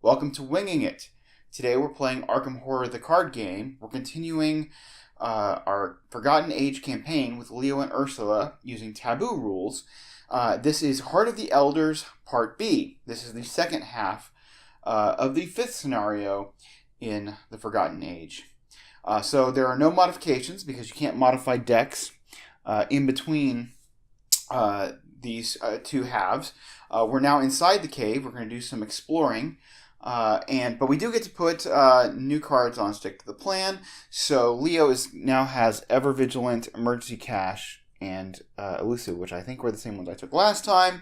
Welcome to Winging It. Today we're playing Arkham Horror the card game. We're continuing our Forgotten Age campaign with Leo and Ursula using Taboo rules. This is Heart of the Elders Part B. This is the second half of the fifth scenario in the Forgotten Age. So there are no modifications because you can't modify decks in between these two halves. We're now inside the cave. We're going to do some exploring. But we do get to put new cards on Stick to the Plan. So Leo now has Ever Vigilant, Emergency Cash, and Elusive, which I think were the same ones I took last time.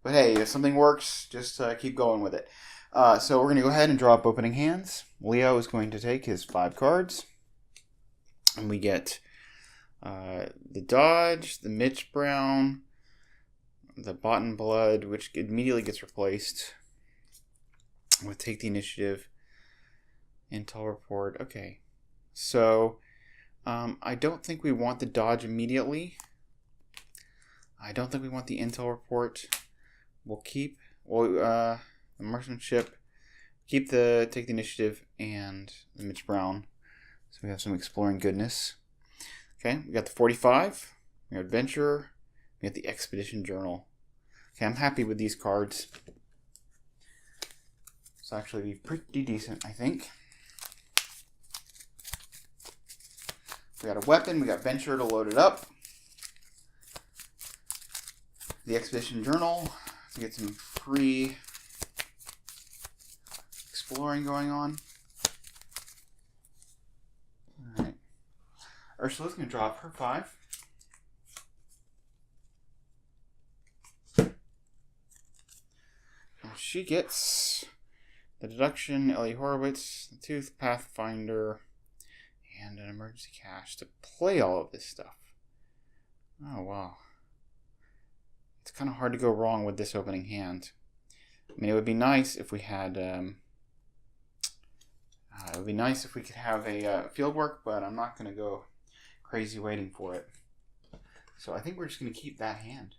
But hey, if something works, just keep going with it. So we're going to go ahead and draw up opening hands. Leo is going to take his 5 cards. And we get the Dodge, the Mitch Brown, the Botan Blood, which immediately gets replaced. We'll take the initiative. Intel report. Okay. So, I don't think we want the dodge immediately. I don't think we want the intel report. We'll keep the marksmanship. Take the initiative and the Mitch Brown. So we have some exploring goodness. Okay, we got the 45. We got Adventurer. We got the Expedition Journal. Okay, I'm happy with these cards. It's actually pretty decent, I think. We got a weapon. We got Venture to load it up. The Expedition Journal to get some free exploring going on. Alright. Ursula's going to drop her 5. And she gets the Deduction, Ellie Horowitz, the Tooth, Pathfinder, and an Emergency Cash to play all of this stuff. Oh, wow. It's kind of hard to go wrong with this opening hand. I mean, it would be nice if we had... it would be nice if we could have a field work, but I'm not going to go crazy waiting for it. So I think we're just going to keep that hand.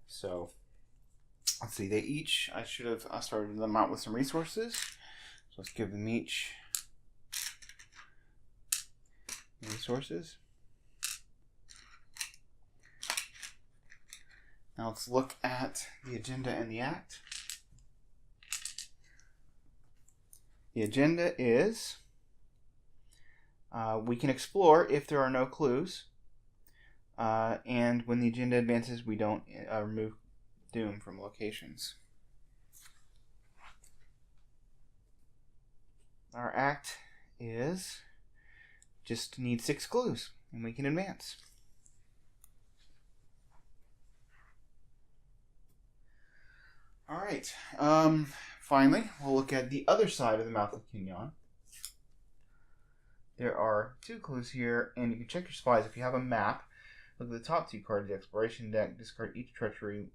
So... let's see, they each, I should have started them out with some resources. So let's give them each resources. Now let's look at the agenda and the act. The agenda is, we can explore if there are no clues. And when the agenda advances, we don't remove Doom from locations. Our act is just need 6 clues and we can advance. Alright, finally we'll look at the other side of the Mouth of Kenyon. There are 2 clues here, and you can check your supplies if you have a map. Look at the top 2 cards of the exploration deck, discard each treachery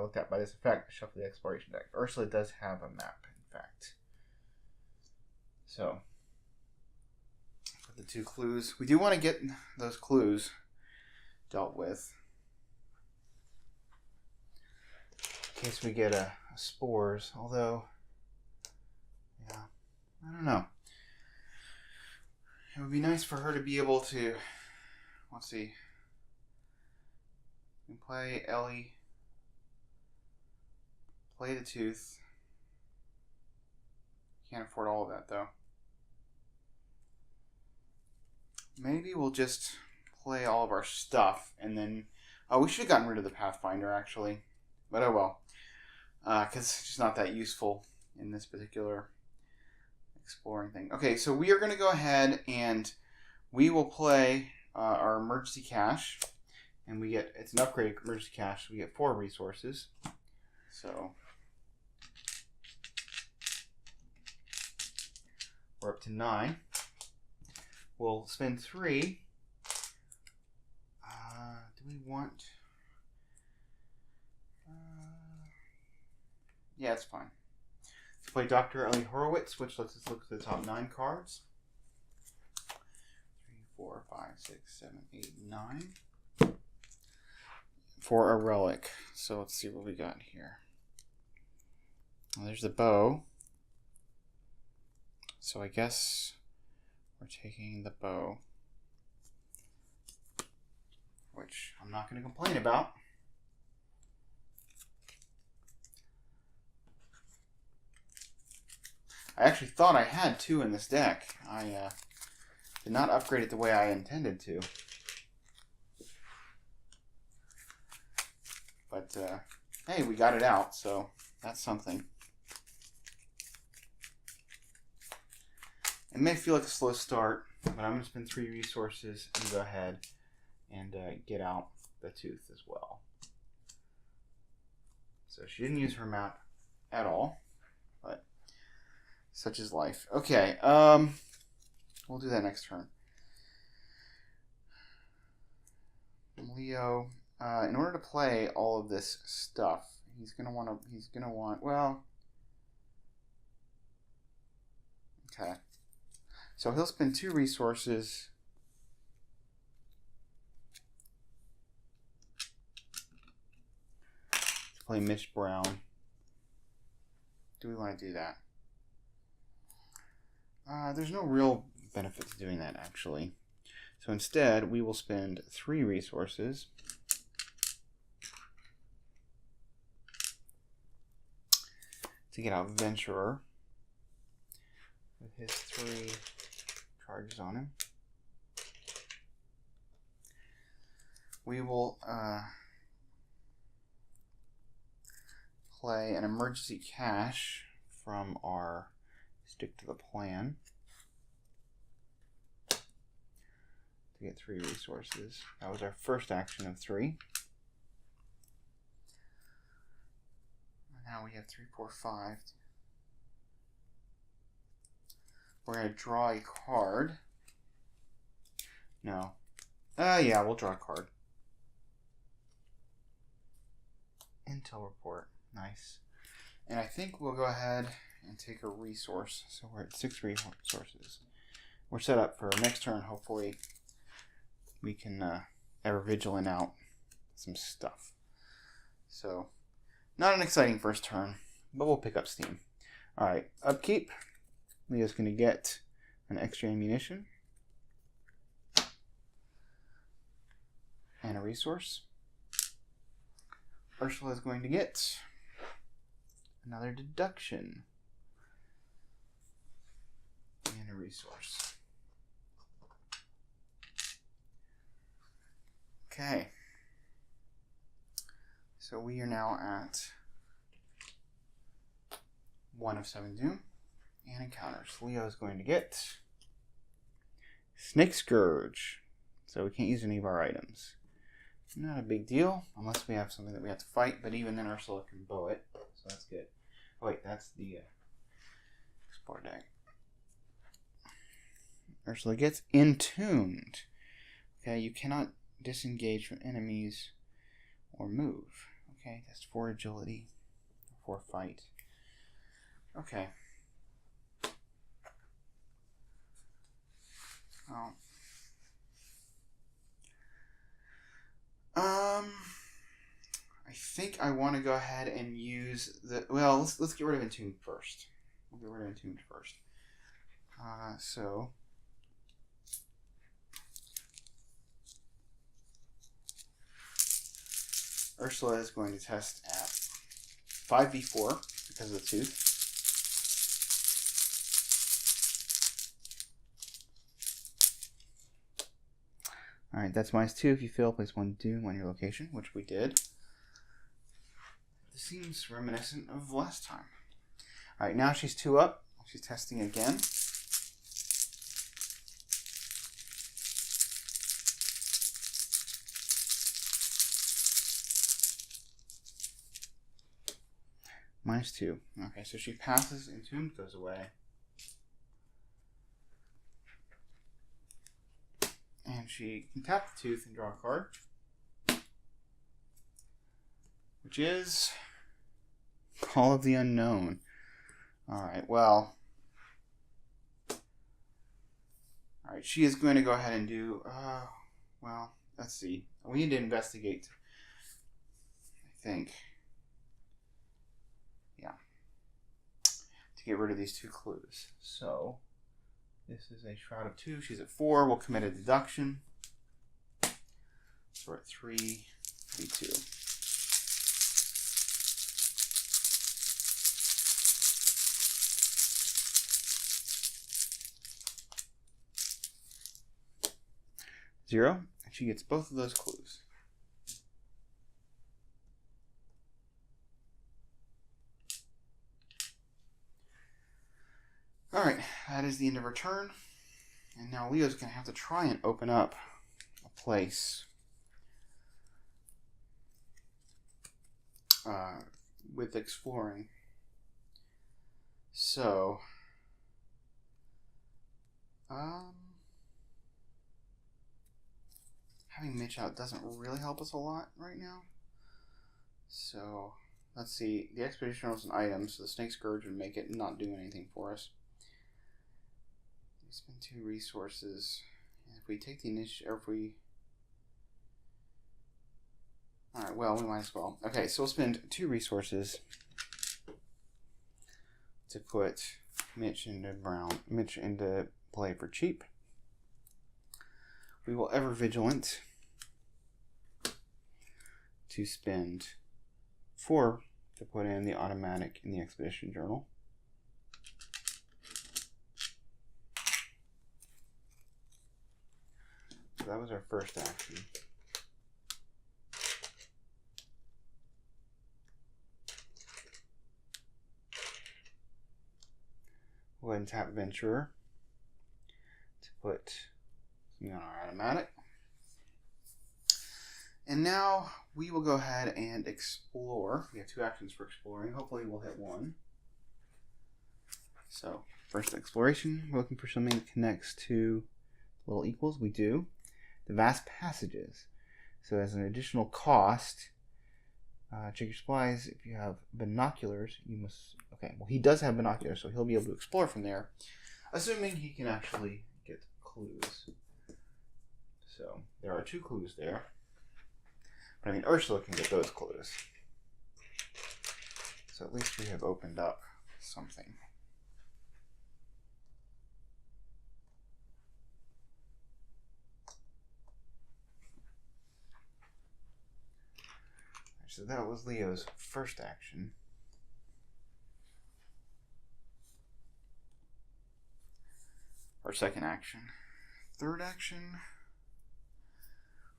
looked at by this effect, shuffle the exploration deck. Ursula does have a map, in fact. So, for the 2 clues, we do want to get those clues dealt with. In case we get a spores, although, yeah, I don't know. It would be nice for her to be able to, let's see, we can play Ellie. Play the Tooth. Can't afford all of that, though. Maybe we'll just play all of our stuff, and then... oh, we should have gotten rid of the Pathfinder, actually. But oh well. Because it's just not that useful in this particular exploring thing. Okay, so we are going to go ahead, and we will play our Emergency Cash. And we get... it's an upgraded Emergency Cash, so we get 4 resources. So... we're up to 9. We'll spend 3. Do we want... yeah, it's fine. Let's play Dr. Ellie Horowitz, which lets us look at the top 9 cards. 3, 4, 5, 6, 7, 8, 9. For a relic. So let's see what we got here. Well, there's the bow. So I guess we're taking the bow, which I'm not going to complain about. I actually thought I had 2 in this deck. I did not upgrade it the way I intended to. But, hey, we got it out, so that's something. It may feel like a slow start, but I'm going to spend 3 resources and go ahead and get out the tooth as well. So she didn't use her map at all, but such is life. Okay, we'll do that next turn. Leo, in order to play all of this stuff, he's gonna want, well, okay. So he'll spend 2 resources to play Mitch Brown. Do we want to do that? There's no real benefit to doing that, actually. So instead, we will spend 3 resources to get out Venturer with his 3 charges on him. We will play an emergency cash from our stick to the plan to get 3 resources. That was our first action of 3. Now we have 3, 4, 5. We're going to draw a card. No. Yeah, we'll draw a card. Intel report. Nice. And I think we'll go ahead and take a resource. So we're at 6 resources. We're set up for next turn. Hopefully we can ever vigilant out some stuff. So, not an exciting first turn, but we'll pick up steam. Alright, Upkeep. Leo's going to get an extra ammunition and a resource. Ursula is going to get another deduction and a resource. Okay. So we are now at 1 of 7 doom and encounters. Leo is going to get Snake Scourge. So we can't use any of our items. Not a big deal, unless we have something that we have to fight, but even then Ursula can bow it, so that's good. Oh wait, that's the Explore deck. Ursula gets Entombed. Okay, you cannot disengage from enemies or move. Okay, that's 4 agility, 4 fight. Okay. Oh. I think I want to go ahead and use the, well, let's get rid of Entombed first. We'll get rid of Entombed first. So Ursula is going to test at 5v4 because of the tooth. Alright, that's -2. If you fail, place 1 doom on your location, which we did. This seems reminiscent of last time. Alright, now she's 2 up. She's testing again. -2. Okay, so she passes, Entombed goes away. And she can tap the tooth and draw a card. Which is Call of the Unknown. Alright, well. Alright, she is going to go ahead and do, well, let's see. We need to investigate, I think. Yeah. get rid of these 2 clues. So this is a Shroud of 2. She's at 4. We'll commit a deduction. So we're at 3, 2. Zero, and she gets both of those clues. Alright, that is the end of her turn. And now Leo's going to have to try and open up a place with exploring. So, having Mitch out doesn't really help us a lot right now. So, let's see. The Expedition is an item, so the Snake Scourge would make it not do anything for us. We spend 2 resources. And if we take the initiative, or if we... Alright, well, we might as well. Okay, so we'll spend 2 resources to put Mitch into play for cheap. We will ever vigilant to spend 4 to put in the automatic in the Expedition Journal. So that was our first action. We'll go ahead and tap Venturer to put something on our automatic. And now we will go ahead and explore. We have 2 actions for exploring. Hopefully we'll hit 1. So, first exploration, we're looking for something that connects to little equals. We do. The vast passages. So as an additional cost, check your supplies. If you have binoculars, you must... Okay, well he does have binoculars, so he'll be able to explore from there, assuming he can actually get clues. So there are 2 clues there. But I mean, Ursula can get those clues. So at least we have opened up something. So that was Leo's first action. Our second action. Third action.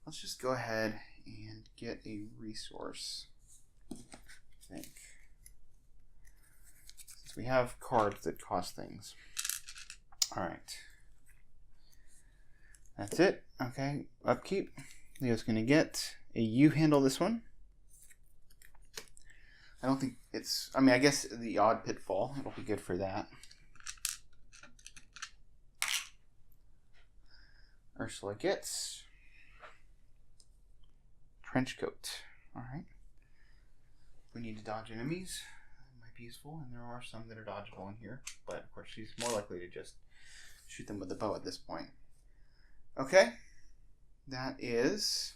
Let's just go ahead and get a resource. I think. Since we have cards that cost things. Alright. That's it. Okay. Upkeep. Leo's going to get a U handle this one. I don't think it's... I mean, I guess the odd pitfall. It'll be good for that. Ursula gets... Trench coat. Alright. We need to dodge enemies. That might be useful. And there are some that are dodgeable in here. But, of course, she's more likely to just shoot them with a bow at this point. Okay. That is...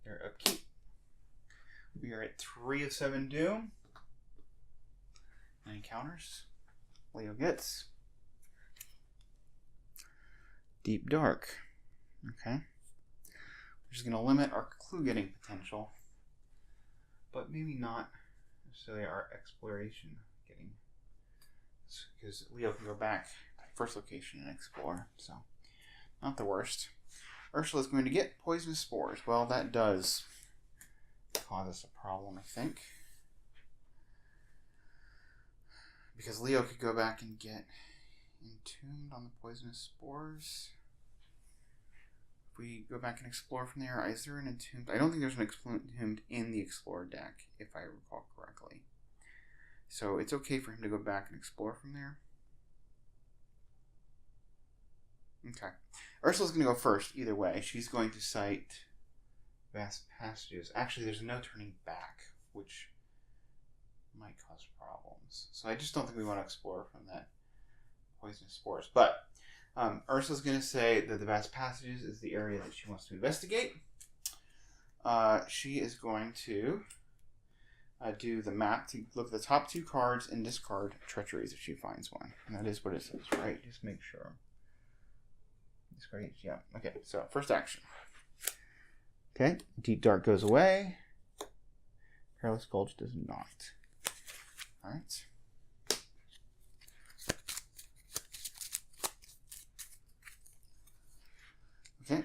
their upkeep. We are at 3 of 7 doom. 9 counters. Leo gets Deep Dark. Okay. We're just going to limit our clue getting potential, but maybe not necessarily our exploration getting, because Leo can go back to the first location and explore, so not the worst. Ursula's going to get Poisonous Spores. Well, that does cause us a problem, I think. Because Leo could go back and get Entombed on the Poisonous Spores. If we go back and explore from there, is there an Entombed? I don't think there's an Entombed in the Explorer deck, if I recall correctly. So it's okay for him to go back and explore from there. Okay. Ursula's going to go first, either way. She's going to cite Vast Passages. Actually, there's no turning back, which might cause problems. So I just don't think we want to explore from that Poisonous Spores. But Ursula's going to say that the Vast Passages is the area that she wants to investigate. She is going to do the map to look at the top 2 cards and discard treacheries if she finds one. And that is what it says, right? Just make sure. Discard each, yeah. Okay, so first action. Okay, Deep Dark goes away. Perilous Gulch does not. Alright. Okay,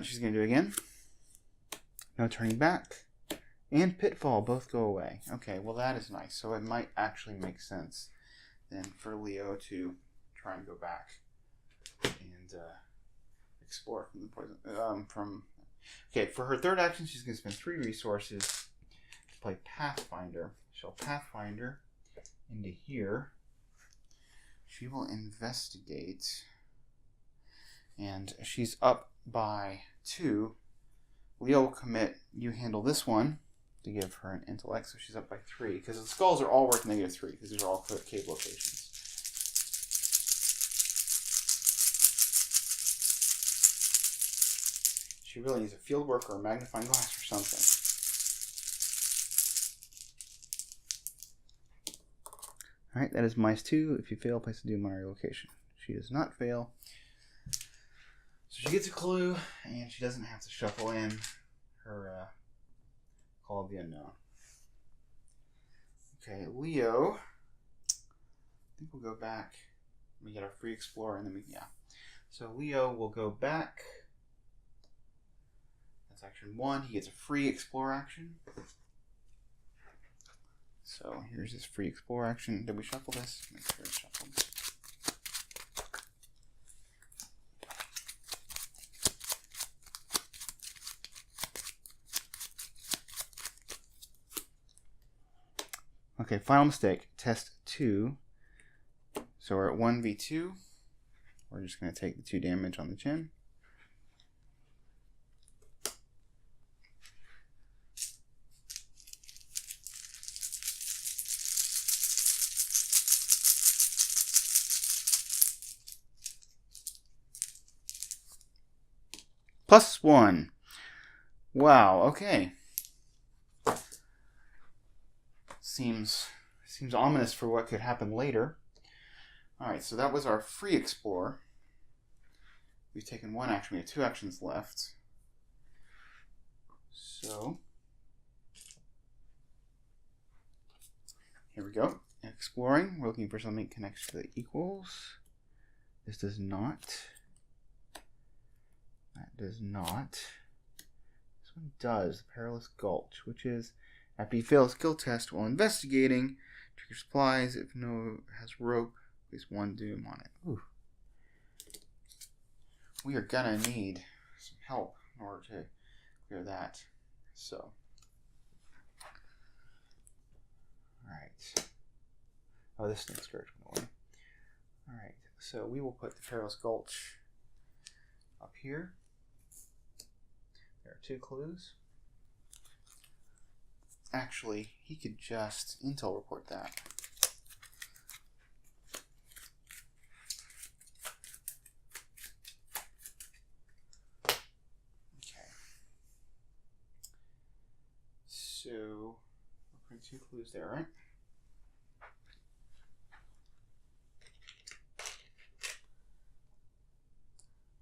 she's going to do it again. No turning back. And Pitfall both go away. Okay, well that is nice. So it might actually make sense then for Leo to try and go back and explore from the poison. Okay, for her third action, she's going to spend 3 resources to play Pathfinder. She'll Pathfinder into here. She will investigate. And she's up by 2. Leo will commit. You handle this one to give her an intellect, so she's up by 3. Because the skulls are all worth -3, because these are all cave locations. She really needs a field work or a magnifying glass or something. Alright, that is -2. If you fail, place a doom on her location. She does not fail. So she gets a clue, and she doesn't have to shuffle in her Call of the Unknown. Okay, Leo. I think we'll go back. We get our free explorer, and then So Leo will go back. That's action 1. He gets a free explore action. So here's his free explore action. Did we shuffle this? Make sure it's shuffled. Okay, final mistake. Test 2. So we're at 1v2. We're just going to take the 2 damage on the chin. +1. Wow, okay. Seems ominous for what could happen later. Alright, so that was our free explore. We've taken 1 action. We have 2 actions left. So, here we go. Exploring. We're looking for something that connects to the equals. This does not. That does not. This one does. The Perilous Gulch, which is after you fail a skill test while investigating, trigger supplies. If no has rope, place 1 doom on it. Ooh. We are gonna need some help in order to clear that. So, alright. Oh, this thing's scourge went away. Alright, so we will put the Perilous Gulch up here. There are 2 clues. Actually, he could just intel report that. Okay. So, we're putting 2 clues there, right?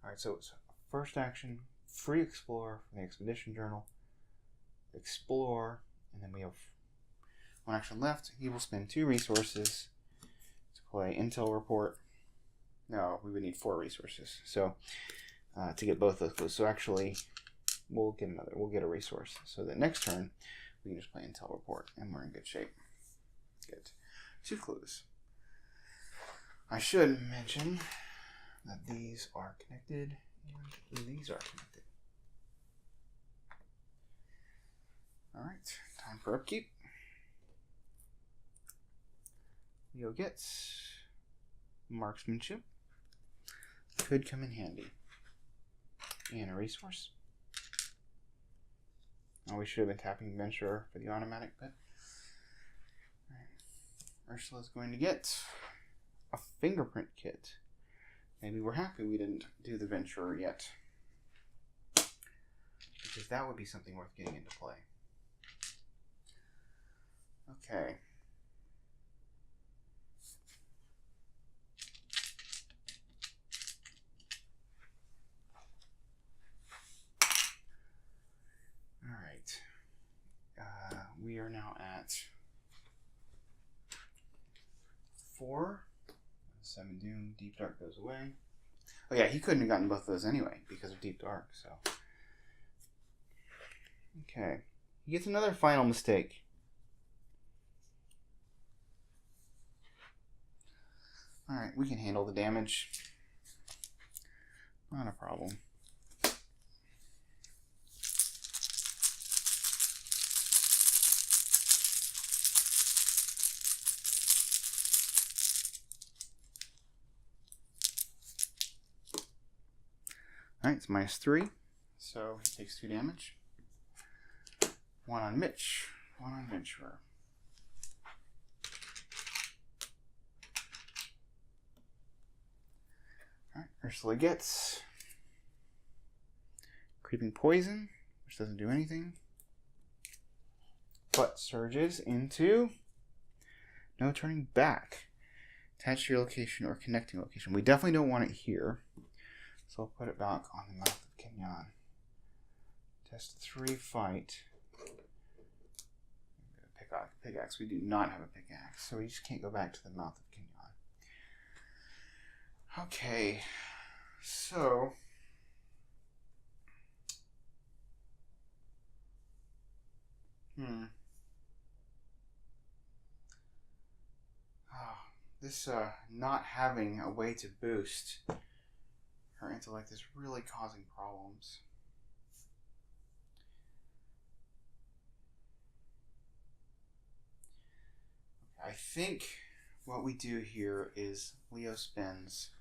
Alright, so it's first action, free explore from the expedition journal. Explore. And then we have 1 action left. He will spend 2 resources to play Intel Report. No, we would need 4 resources. So, to get both those clues. So actually, we'll get a resource. So that next turn, we can just play Intel Report. And we're in good shape. Good. 2 clues. I should mention that these are connected. And these are connected. Alright, time for Upkeep. Leo gets Marksmanship. Could come in handy. And a resource. Oh, we should have been tapping Venturer for the automatic bit. Alright. Ursula's going to get a Fingerprint Kit. Maybe we're happy we didn't do the Venturer yet. Because that would be something worth getting into play. Okay. All right. We are now at 4. 7 Doom. Deep Dark goes away. Oh yeah, he couldn't have gotten both of those anyway because of Deep Dark. So. Okay. He gets another final mistake. Alright, we can handle the damage. Not a problem. Alright, it's -3. So he takes 2 damage. 1 on Mitch. 1 on Venturer. Alright, Ursula gets Creeping Poison, which doesn't do anything, but surges into No Turning Back. Attach to your location or connecting location. We definitely don't want it here, so I'll put it back on the mouth of Kenyon. Test 3 fight. Pickaxe. We do not have a pickaxe, so we just can't go back to the mouth of Kenyon. Okay, so this not having a way to boost her intellect is really causing problems. I think what we do here is Leo spends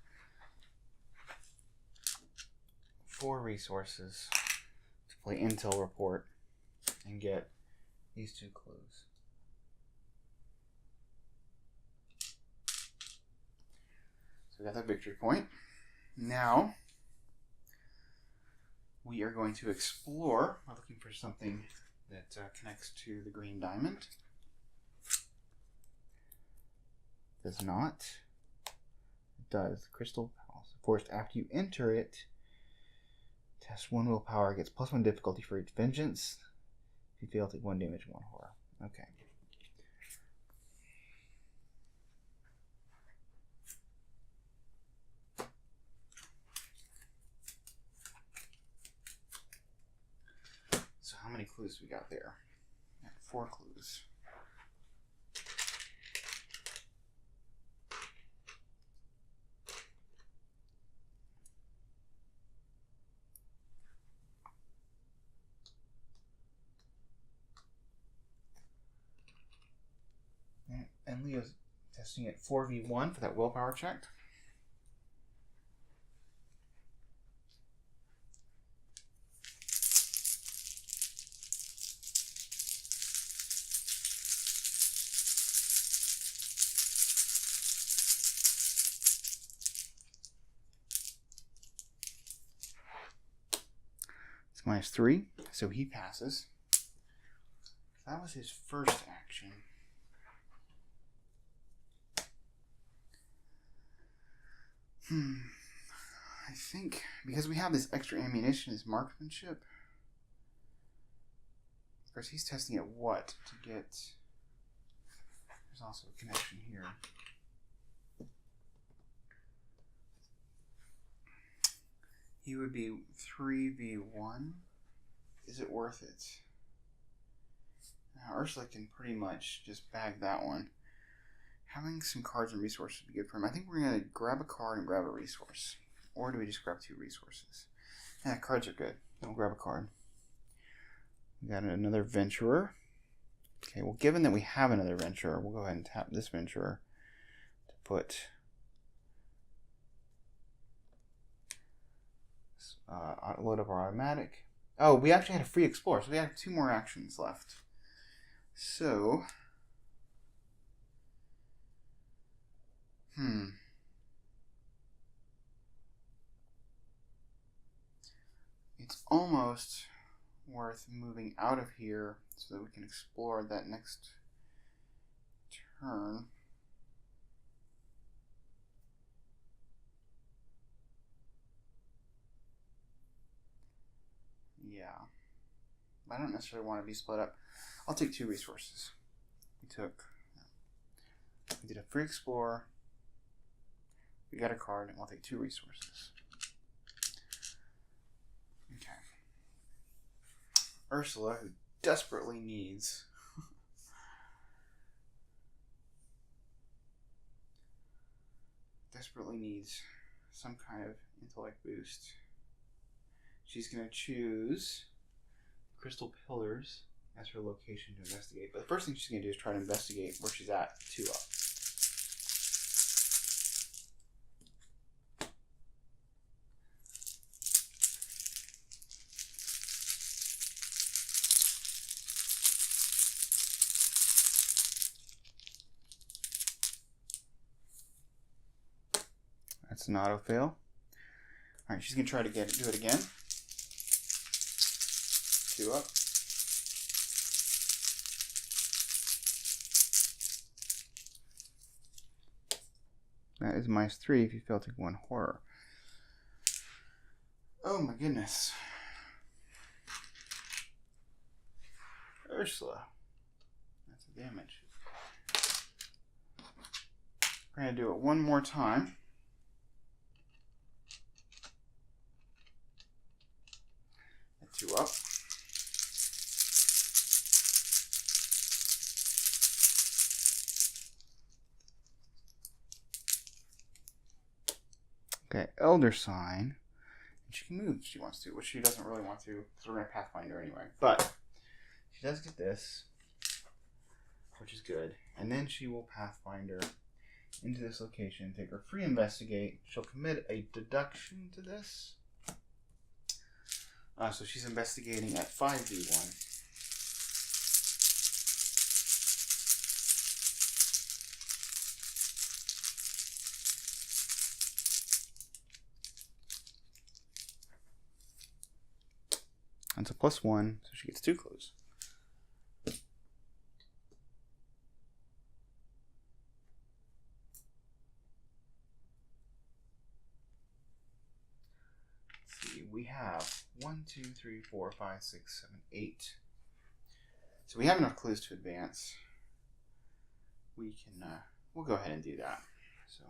4 resources to play Intel Report and get these 2 clues. So we got that victory point. Now we are going to explore. We're looking for something that connects to the green diamond. Does not. It does. Crystal Palace. Of course, after you enter it, test 1 willpower, gets +1 difficulty for each vengeance. If you fail, take 1 damage and 1 horror. Okay. So how many clues we got there? We got 4 clues. And Leo's testing it 4v1 for that willpower check. It's -3, so he passes. That was his first action. I think because we have this extra ammunition as marksmanship. Of course, he's testing at what to get. There's also a connection here. He would be 3v1. Is it worth it? Now, Ursula can pretty much just bag that one. Having some cards and resources would be good for him. I think we're going to grab a card and grab a resource. Or do we just grab 2 resources? Yeah, cards are good. We'll grab a card. We got another Venturer. Okay, well, given that we have another Venturer, we'll go ahead and tap this Venturer to put load up our automatic. Oh, we actually had a free Explorer, so we have 2 more actions left. So... It's almost worth moving out of here so that we can explore that next turn. Yeah. I don't necessarily want to be split up. I'll take 2 resources. We did a free explorer. We got a card, and we'll take 2 resources. Okay. Ursula, who desperately needs some kind of intellect boost. She's going to choose Crystal Pillars as her location to investigate. But the first thing she's going to do is try to investigate where she's at 2 up. That's an auto fail. Alright, she's going to try to do it again. 2 up. That is -3 if you fail to take 1 horror. Oh my goodness. Ursula. That's a damage. We're going to do it one more time. At 2 up. Okay, Elder Sign. And she can move if she wants to, which she doesn't really want to, because we're going to Pathfinder anyway. But she does get this, which is good. And then she will Pathfinder into this location, take her free investigate. She'll commit a deduction to this. So she's investigating at 5d1. That's a +1, so she gets 2 clues. Let's see, we have 1, 2, 3, 4, 5, 6, 7, 8. So we have enough clues to advance. We can, we'll go ahead and do that. So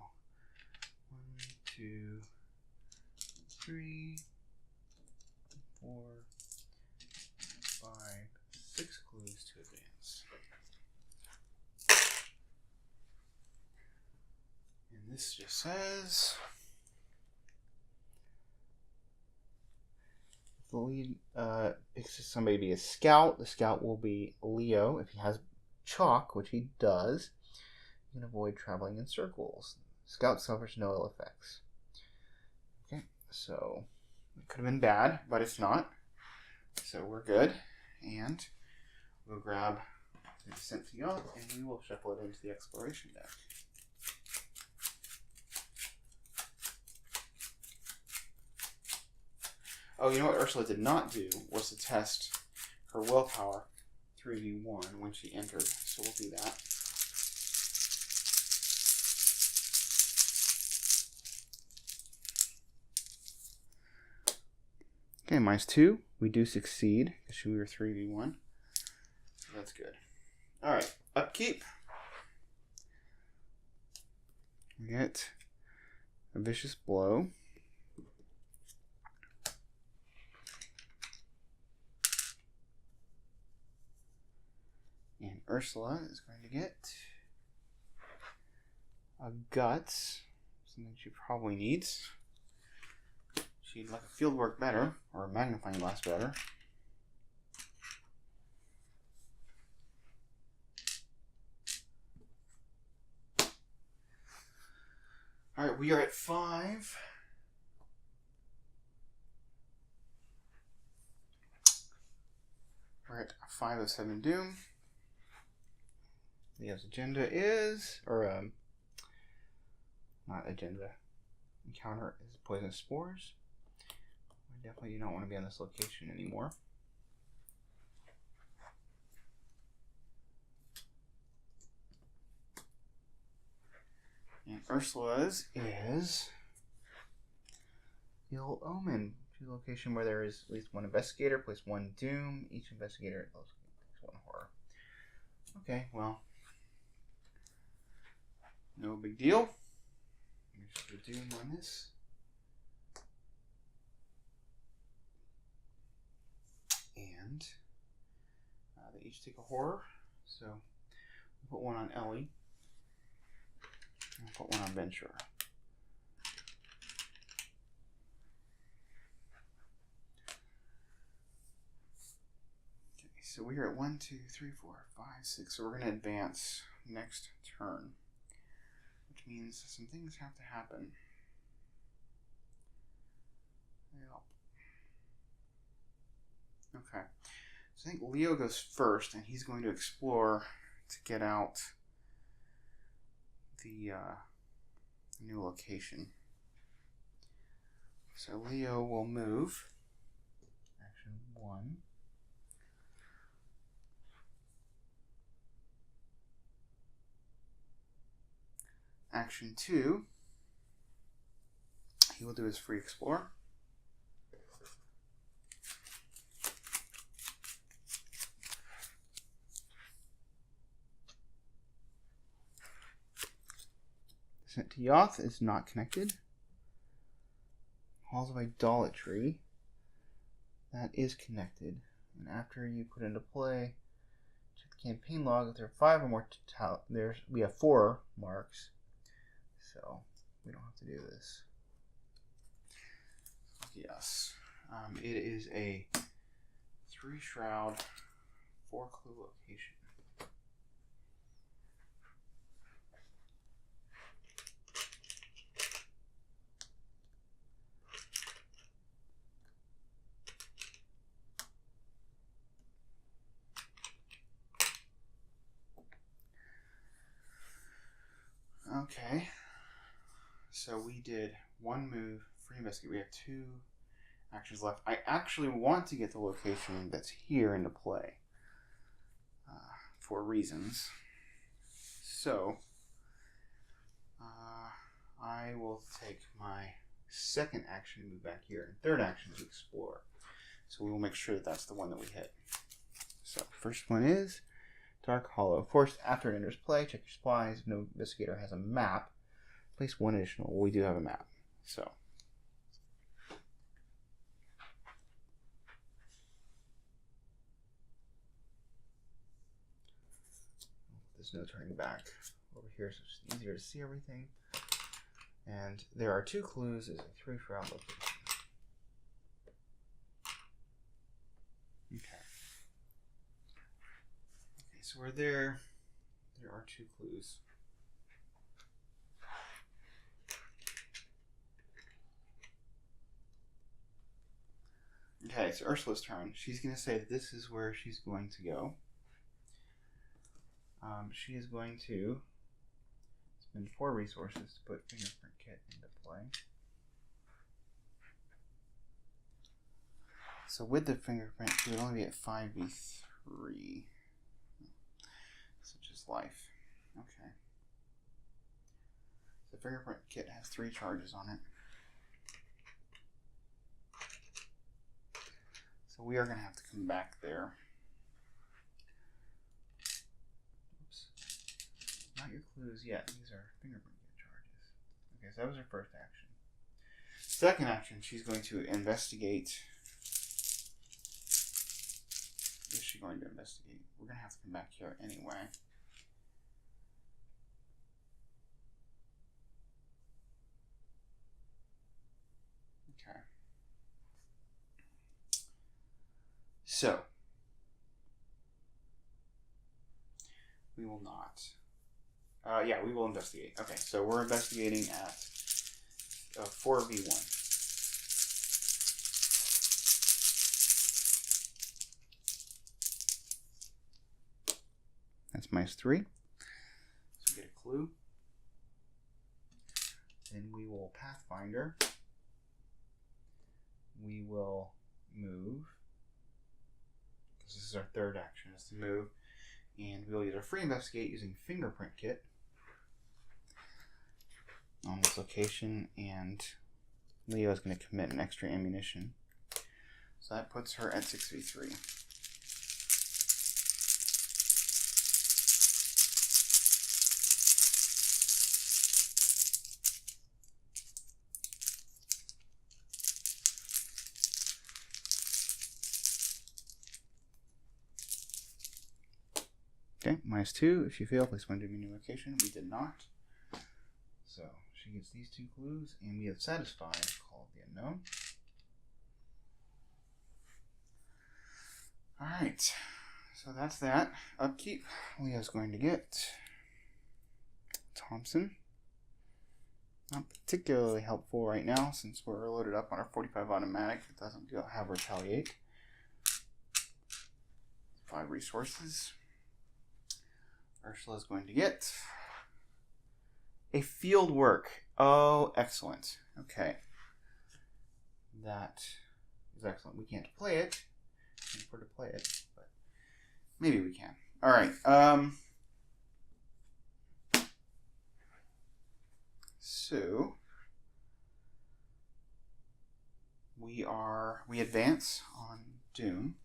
1, 2, 3, 4, 5, 6 clues to advance. And this just says the lead picks somebody to be a scout. The scout will be Leo. If he has chalk, which he does, you can avoid traveling in circles. Scout suffers no ill effects. Okay, so it could have been bad, but it's not. So we're good. And we'll grab the Descent to Yacht and we will shuffle it into the exploration deck. Oh, you know what Ursula did not do was to test her willpower 3v1 when she entered. So we'll do that. Okay, -2. We do succeed because we were 3v1. So that's good. Alright, Upkeep. We get a Vicious Blow. And Ursula is going to get a Guts, something she probably needs. She'd like a Fieldwork better, or a Magnifying Glass better. Alright, we are at 5. We're at 5 of 7 Doom. Leo's agenda is, not agenda, encounter is Poisonous Spores. We definitely do not want to be on this location anymore. And Ursula's is Ill Omen. Choose a location where there is at least one investigator. Place one doom. Each investigator takes one horror. Okay, well, no big deal. Here's the doom on this. And they each take a horror. So we'll put one on Ellie. And we'll put one on Ventura. Okay, so we are at 1, 2, 3, 4, 5, 6. So we're going to advance next turn, which means some things have to happen. Yep. Okay. So I think Leo goes first, and he's going to explore to get out the new location. So Leo will move. Action 1. Action 2. He will do his free explore. Descent to Yoth is not connected. Halls of Idolatry, that is connected. And after you put into play, check the campaign log. If there are 5 or more, we have 4 marks, so we don't have to do this. Yes, it is a 3 shroud, 4 clue location. Okay, so we did 1 move, free investigate. We have 2 actions left. I actually want to get the location that's here into play for reasons. So I will take my second action to move back here, and third action to explore. So we will make sure that that's the one that we hit. So first one is Dark Hollow. Forced after it enters play, check your supplies. If no investigator has a map, place 1 additional. We do have a map. So there's no turning back over here, so it's easier to see everything. And there are 2 clues. It's a 3 shroud location. Okay. Okay, so we're there. There are 2 clues. Okay, so Ursula's turn. She's going to say that this is where she's going to go. She is going to spend 4 resources to put Fingerprint Kit into play. So with the Fingerprint, she would only be at 5v3. Such is life. Okay. The Fingerprint Kit has 3 charges on it. So we are going to have to come back there. Oops. Not your clues yet. These are Fingerprint Kit charges. Okay, so that was her first action. Second action, she's going to investigate. Is she going to investigate? We're going to have to come back here anyway. Okay. So, we will not. Yeah, we will investigate. Okay, so we're investigating at 4v1. That's -3. So we get a clue. Then we will Pathfinder. We will move. Because this is our third action, is to move. And we'll either free investigate using Fingerprint Kit. on this location, and Leo is going to commit an extra ammunition. So that puts her at 6v3. Okay, -2. If you fail, place one to a new location. We did not. So she gets these 2 clues, and we have satisfied Call of the Unknown. Alright, so that's that. Upkeep. Leo's going to get Thompson. Not particularly helpful right now since we're loaded up on our 45 automatic. It doesn't have Retaliate. 5 resources. Ursula's going to get a field work. Oh, excellent. Okay. That is excellent. We can't play it. I can't afford to play it, but maybe we can. All right. So we advance on Doom.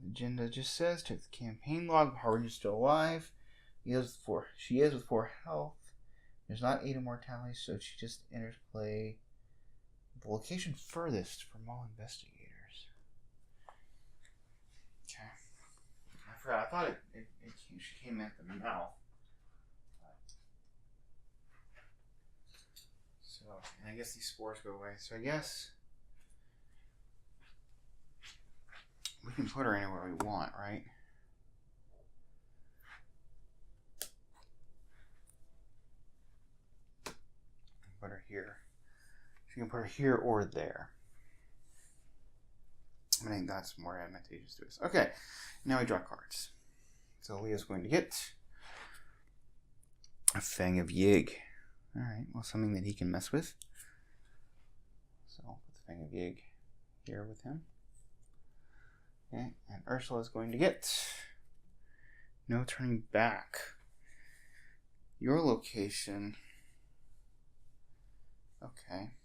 Agenda just says, check the campaign log. Harbinger still alive. She is with 4 health. There's not 8 immortality, so she just enters play the location furthest from all investigators. Okay. I forgot. I thought she came at the mouth. So, and I guess these spores go away. So I guess we can put her anywhere we want, right? Put her here. She can put her here or there. I think that's more advantageous to us. Okay, now we draw cards. So Leo's going to get a Fang of Yig. Alright, well, something that he can mess with. So I'll put the Fang of Yig here with him. Okay, and Ursula is going to get no turning back. Your location. Okay.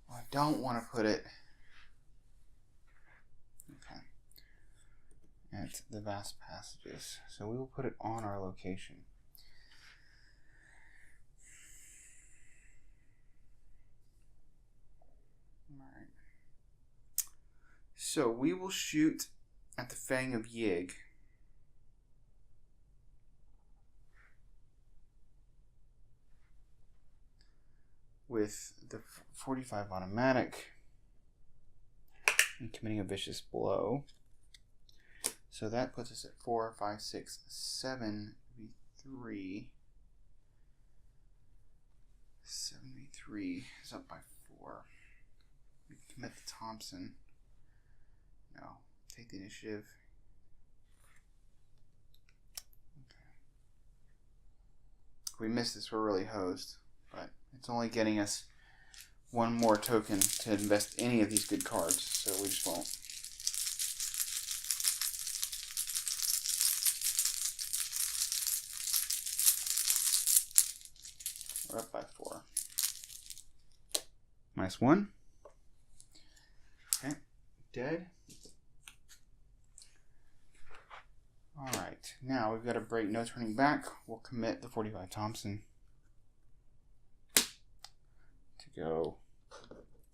Well, I don't want to put it at the Vast Passages, so we will put it on our location. Alright. So we will shoot at the Fang of Yig. With the 45 automatic and committing a vicious blow. So that puts us at 4, 5, 6, 7 v3. 7v3 is up by 4. We can commit to Thompson. No. Take the initiative. Okay. If we miss this, we're really hosed. But it's only getting us one more token to invest any of these good cards, so we just won't. We're up by 4. -1. Okay, dead. Alright, now we've got to break no turning back. We'll commit the 45 Thompson to go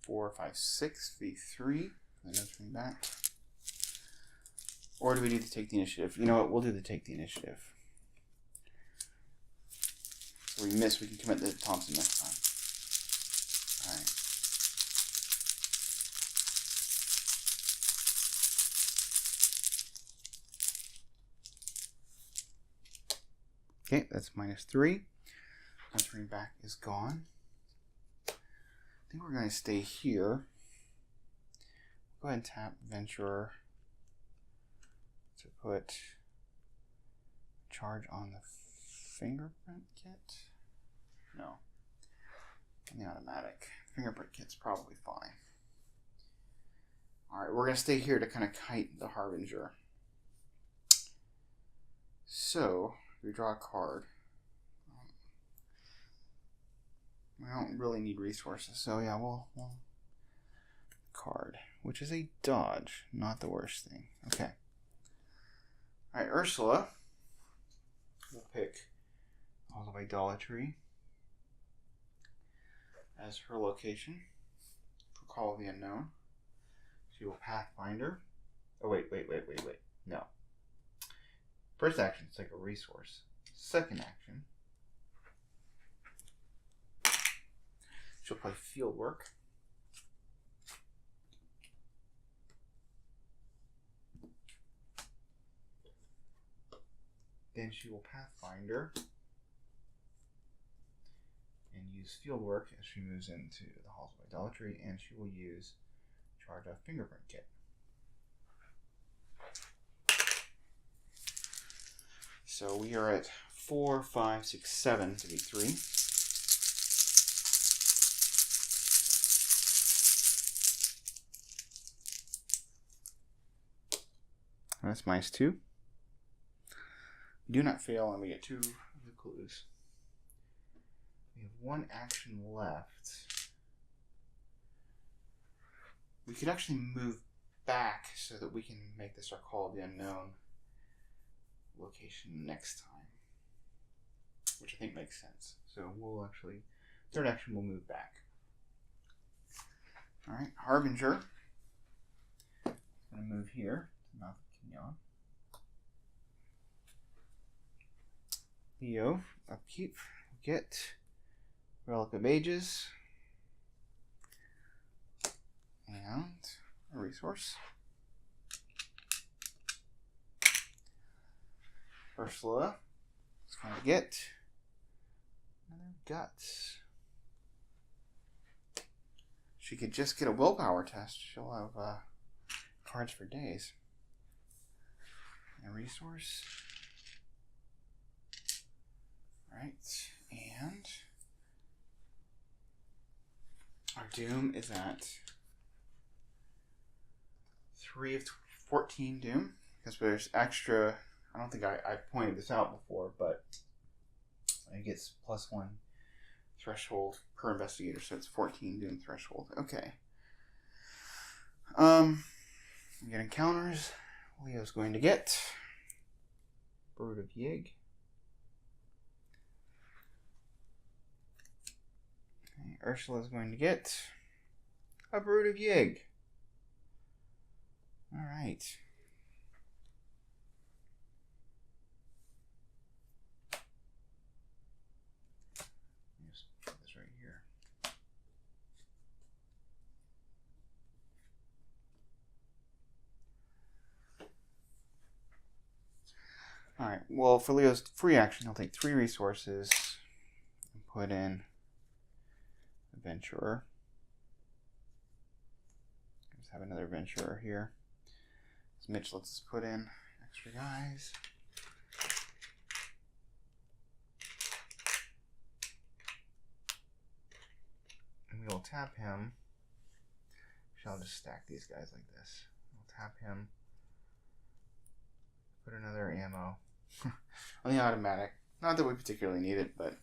4, 5, 6 v3. No turning back. Or do we do the take the initiative? You know what? We'll do the take the initiative. So we miss, we can commit the Thompson next time. Alright. Okay, that's -3. My turning back is gone. think we're going to stay here. Go ahead and tap Venturer to put charge on the fingerprint kit. No. On the automatic. Fingerprint kit's probably fine. Alright, we're going to stay here to kind of kite the Harbinger. So, we draw a card. We don't really need resources, so yeah, we'll card, which is a dodge, not the worst thing. Okay. Alright, Ursula. We'll pick Halls of Idolatry as her location for Call of the Unknown. She will Pathfinder. Oh, wait. No. First action, it's like a resource. Second action, she'll play Fieldwork. Then she will Pathfinder and use Fieldwork as she moves into the Halls of Idolatry, and she will use Charge Off Fingerprint Kit. So we are at 4, 5, 6, 7 to beat 3. That's -2. We do not fail, and we get 2 of the clues. We have 1 action left. We could actually move back so that we can make this our Call of the Unknown location next time, which I think makes sense. So we'll actually, third action, we'll move back. Alright, Harbinger. I'm going to move here to Mouth of Kenyon. Leo, Upkeep, get Relic of Ages, and a resource. Ursula is going to get another Guts. She could just get a willpower test. She'll have cards for days. And a resource. Right, and our Doom is at 3 of 14 Doom, because there's extra. I don't think I pointed this out before, but it gets +1 threshold per investigator, so it's 14 Doom threshold. Okay. We get encounters. Leo's going to get Brood of Yig. Okay, Ursula's going to get a Brood of Yig. Alright. Just put this right here. Alright, well, for Leo's free action, he'll take 3 resources and put in Adventurer. Let's have another Adventurer here. So Mitch lets us put in extra guys. And we'll tap him. I'll just stack these guys like this. We'll tap him. Put another ammo on the automatic. Not that we particularly need it, but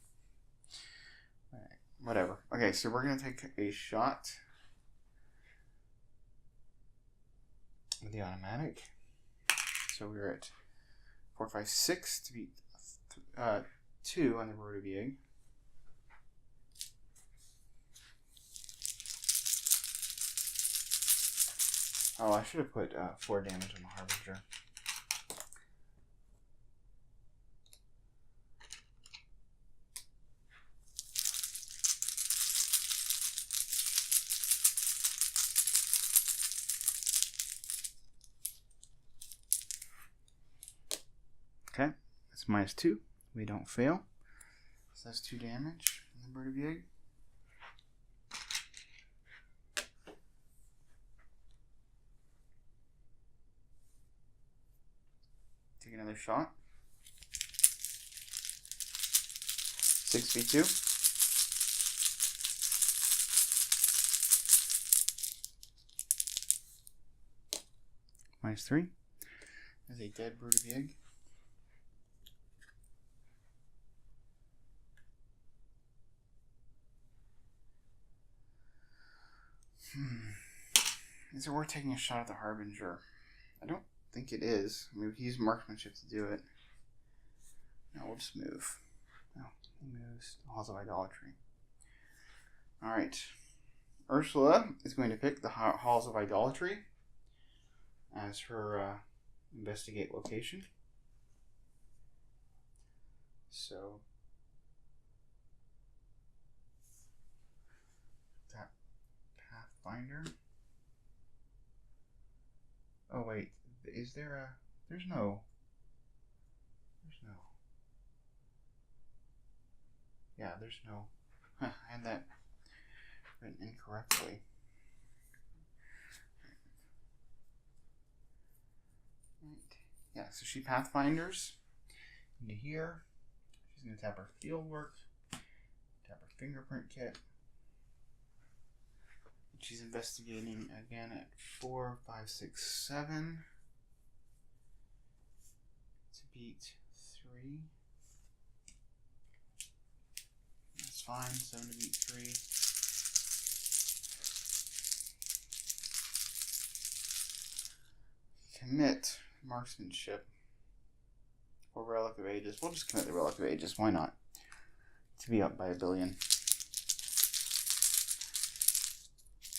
whatever. Okay, so we're going to take a shot with the automatic. So we're at 4, 5, 6 to beat 2 on the Brood of Yig. Oh, I should have put 4 damage on the Harbinger. Okay, that's -2. We don't fail. So that's 2 damage on the Brood of Yig. take another shot. 6v2. -3. There's a dead brood of the egg. Is it worth taking a shot at the Harbinger? I don't think it is. I mean, we can use marksmanship to do it. No, we'll just move. No, he moves. Halls of Idolatry. Alright. Ursula is going to pick the Halls of Idolatry as her investigate location. So that Pathfinder. Oh wait, is there a? There's no. Yeah, there's no. I had that written incorrectly. Right. Yeah, so she Pathfinders into here. She's going to tap her Fieldwork, tap her Fingerprint Kit. She's investigating again at 4, 5, 6, 7 to beat 3. That's fine. 7 to beat 3. Commit marksmanship or Relic of Ages. We'll just commit the Relic of Ages. Why not? To be up by 1 billion.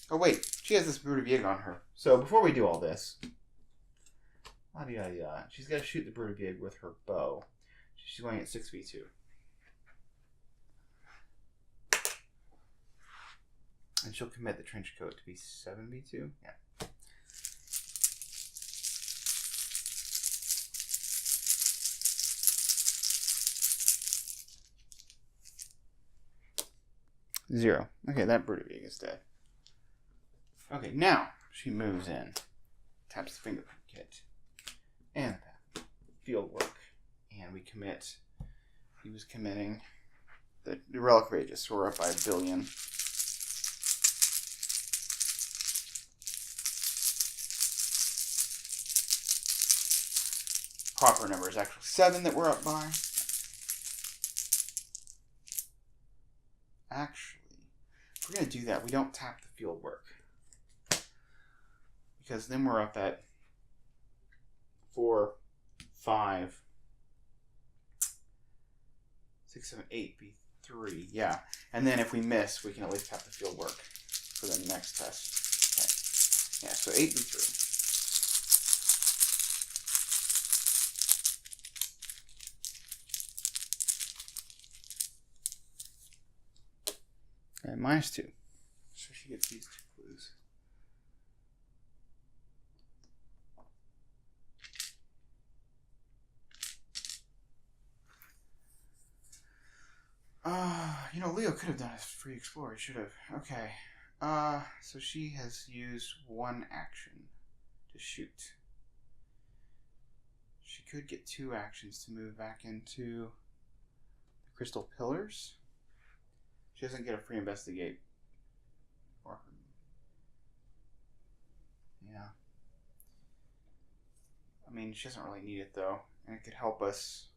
Oh wait, she has this brood of Yig on her. So before we do all this, she's got to shoot the brood of Yig with her bow. She's going at 6v2. And she'll commit the trench coat to be 7v2. Yeah. Zero. Okay, that brood of Yig is dead. Okay, now she moves in, taps the Fingerprint Kit, and the Fieldwork, and we commit. He was committing the Relic of Ages, so we're up by 1 billion. Proper number is actually 7 that we're up by. Actually, if we're going to do that, we don't tap the Fieldwork. Because then we're up at 4, 5, 6, 7, 8, B3. Yeah. And then if we miss, we can at least tap the Fieldwork for the next test. Okay. Yeah, so 8, B3. And -2. So she gets these 2 clues. Leo could have done a free explore. He should have. Okay. So she has used 1 action to shoot. She could get 2 actions to move back into the Crystal Pillars. She doesn't get a free investigate. Yeah. I mean, she doesn't really need it though, and it could help us.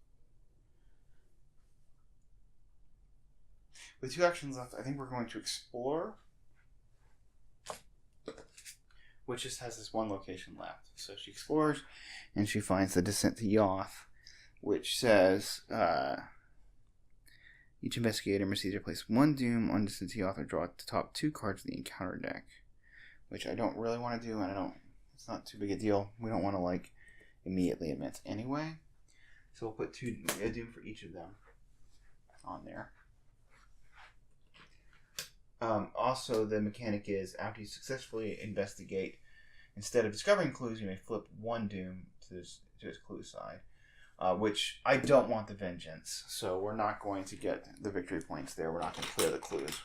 With 2 actions left, I think we're going to explore, which just has this 1 location left. So she explores, and she finds the Descent to Yoth, which says each investigator must either place 1 doom on Descent to Yoth or draw the top 2 cards of the encounter deck, which I don't really want to do, and it's not too big a deal. We don't want to immediately advance anyway. So we'll put a doom for each of them on there. Also, the mechanic is after you successfully investigate, instead of discovering clues, you may flip 1 doom to his clue side, which I don't want the vengeance, so we're not going to get the victory points there. We're not going to clear the clues.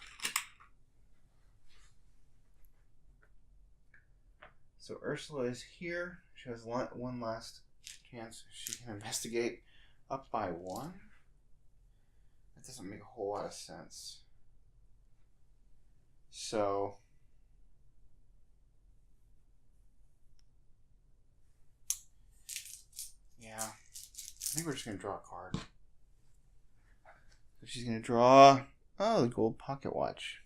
So Ursula is here. She has 1 last chance she can investigate up by 1. That doesn't make a whole lot of sense. So yeah, I think we're just going to draw a card. So she's going to draw, the gold pocket watch.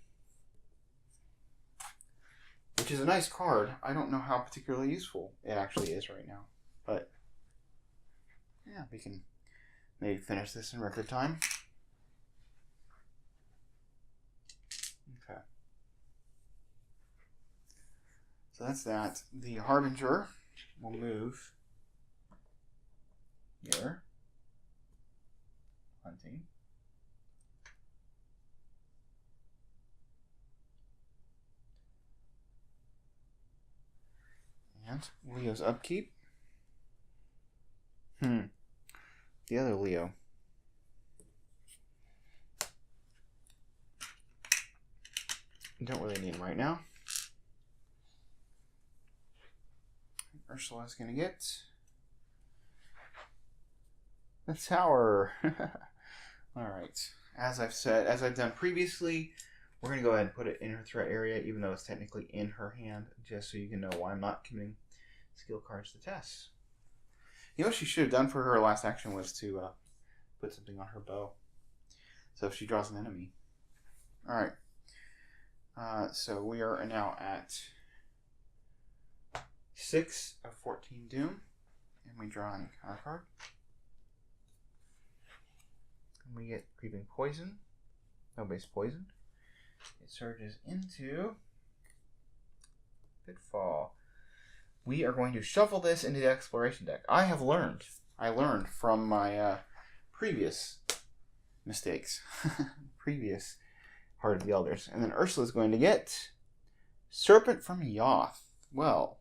Which is a nice card. I don't know how particularly useful it actually is right now. But, yeah, we can maybe finish this in record time. Okay. So that's that. The Harbinger will move here. Hunting. And Leo's Upkeep. The other Leo. Don't really need him right now. Ursula's gonna get the tower. Alright. As I've done previously, we're gonna go ahead and put it in her threat area, even though it's technically in her hand, just so you can know why I'm not committing skill cards to tests. You know what she should have done for her last action was to put something on her bow. So if she draws an enemy. Alright. So we are now at 6 of 14 Doom. And we draw an encounter card. And we get Creeping Poison. No base poison. It surges into Pitfall. We are going to shuffle this into the exploration deck. I learned from my previous mistakes. Previous Heart of the Elders. And then Ursula's going to get Serpent from Yoth. Well.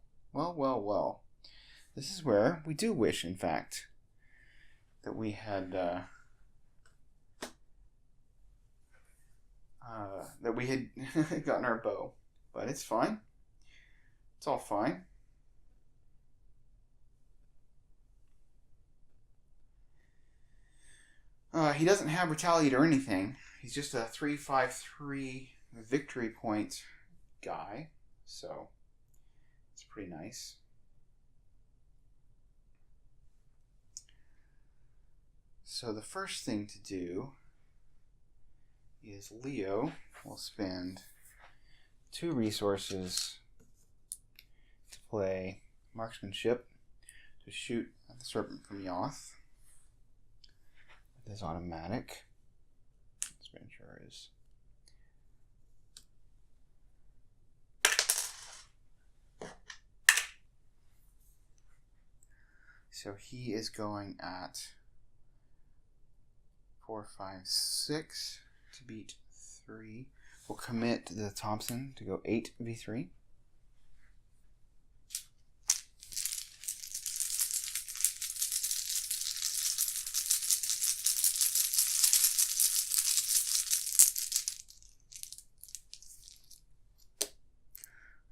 This is where we do wish, in fact, that we had gotten our bow. But it's fine. It's all fine. He doesn't have Retaliate or anything. He's just a 3/5/3 victory point guy. So, it's pretty nice. So the first thing to do is Leo will spend 2 resources to play Marksmanship to shoot at the Serpent from Yoth. It is automatic. Expenditure is so he is going at 4, 5, 6 to beat 3. We'll commit the Thompson to go 8v3.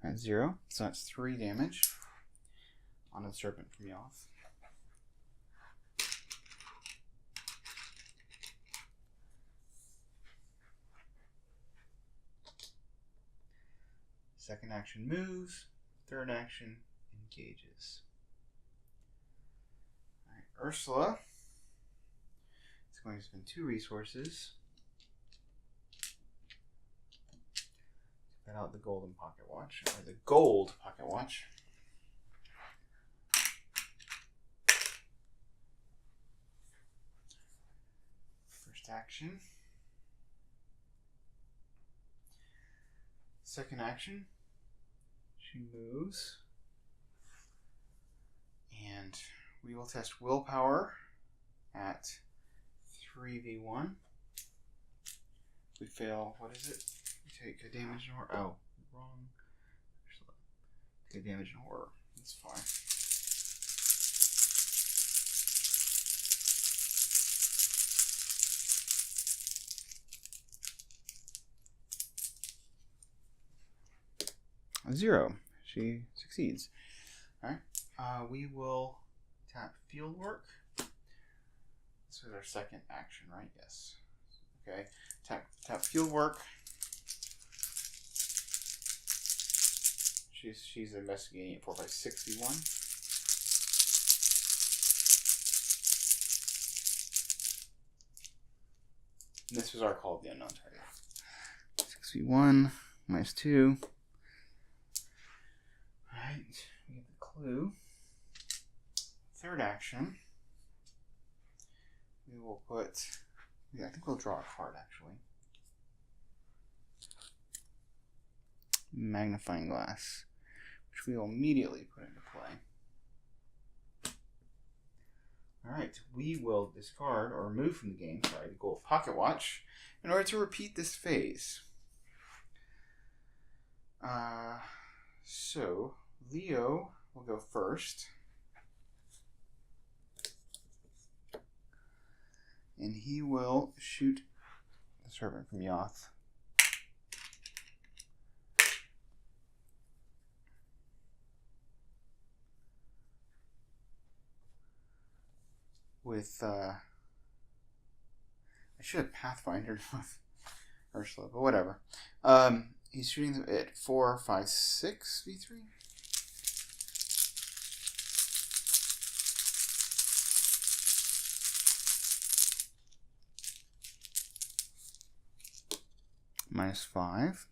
At 0, so that's 3 damage on the Serpent from Yoth. Second action moves, third action engages. Alright, Ursula is going to spend 2 resources to put out the golden pocket watch, or the gold pocket watch. First action. Second action. She moves, and we will test willpower at 3v1. We fail, what is it? We take a damage in horror. Oh, wrong. Take a damage in horror. That's fine. A 0. She succeeds. Alright. We will tap field work. This was our second action, right? Yes. Okay. Tap field work. She's investigating at 4 by 61. And this was our Call of the Unknown target. 61 minus 2. Alright, we get the clue. Third action. We will put... Yeah, I think we'll draw a card actually. Magnifying glass, which we will immediately put into play. Alright, we will discard or remove from the game, the gold pocket watch, in order to repeat this phase. So, Leo will go first. And he will shoot the servant from Yoth. With, I should have Pathfindered with Ursula, but whatever. He's shooting at 4, 5, 6 V3. Minus 5.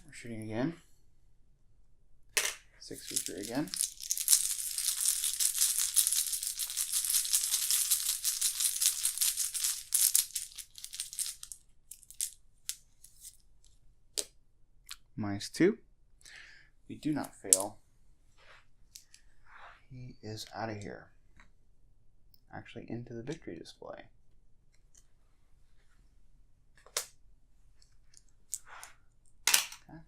We're shooting again. 6 V3 again. Minus 2. We do not fail. He is out of here. Actually into the victory display. Okay.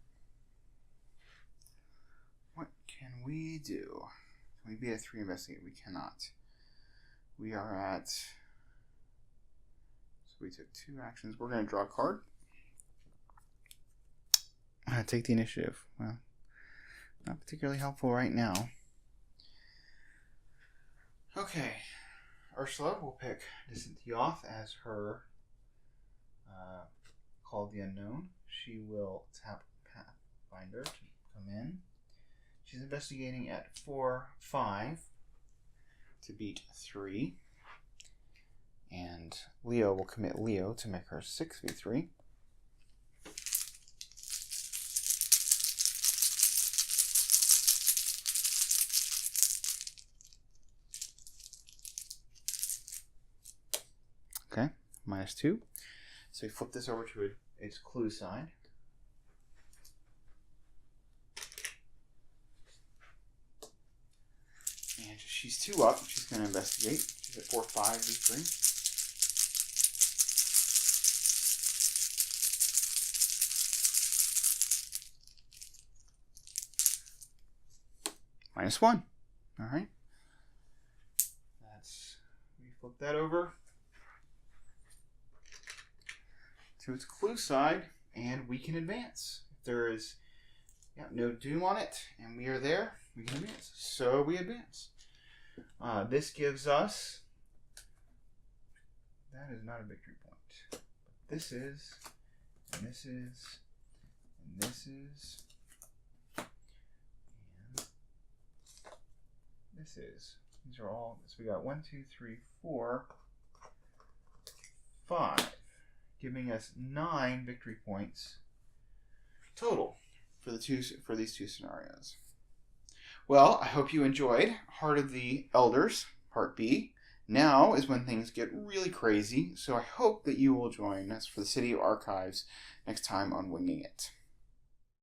What can we do? Can we be a 3 investigate? We cannot. We are at... So we took 2 actions. We're going to draw a card. Take the initiative. Well, not particularly helpful right now. Okay. Ursula will pick Distant Yoth as her Call of the Unknown. She will tap Pathfinder to come in. She's investigating at 4, 5 to beat 3. And Leo will commit Leo to make her 6v3. Okay, minus 2. So we flip this over to its clue side. And she's 2 up. She's going to investigate. She's at 4, 5, V3. Minus 1. All right. We flip that over to its clue side, and we can advance. If there is no doom on it, and we are there, we can advance. So we advance. This gives us... That is not a victory point. But this is, and this is, and this is, and this is. These are all... So we got 1, 2, 3, 4, 5. Giving us 9 victory points total for these 2 scenarios. Well, I hope you enjoyed Heart of the Elders, Part B. Now is when things get really crazy, so I hope that you will join us for the City of Archives next time on Winging It.